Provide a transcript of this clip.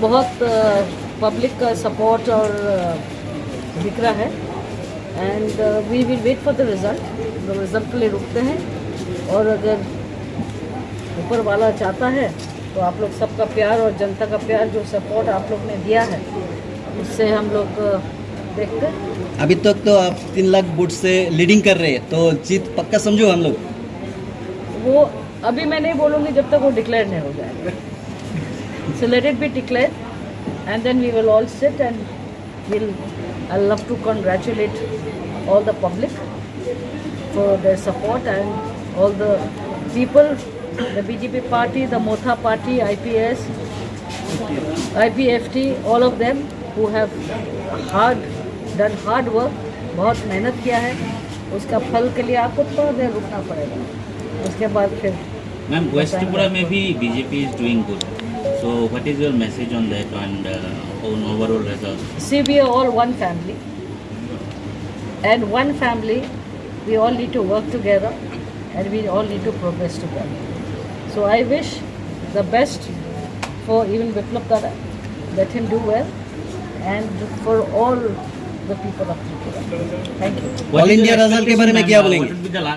बहुत पब्लिक का सपोर्ट और दिख रहा है and we will wait for the result के लिए रुकते हैं और अगर ऊपर वाला चाहता है तो आप लोग सबका प्यार और जनता का प्यार जो सपोर्ट आप लोग ने दिया है उससे हम लोग देखते हैं। अभी तक तो आप 3 लाख वोट से लीडिंग कर रहे हैं, तो जीत पक्का समझो हम लोग। वो अभी मैं नहीं बोलूँगी जब तक वो डिक्लेयर नहीं हो जाएगा। So let it be declared and then we will all sit and I love to congratulate all the public for their support and all the people, the BJP party, the Motha party, IPS, IPFT, all of them who have done hard work, बहुत मेहनत किया है, उसका फल के लिए आपको थोड़ा देर रुकना पड़ेगा, उसके बाद फिर। मैम वेस्ट त्रिपुरा में भी BJP is doing good, so what is your message on that and on overall result? See, we are all one family, and one family we all need to work together and we all need to progress together. So I wish the best for even Biplab Dada, let him do well, and for all the people of Tripura. Thank you. All India result के बारे में क्या बोलेंगे?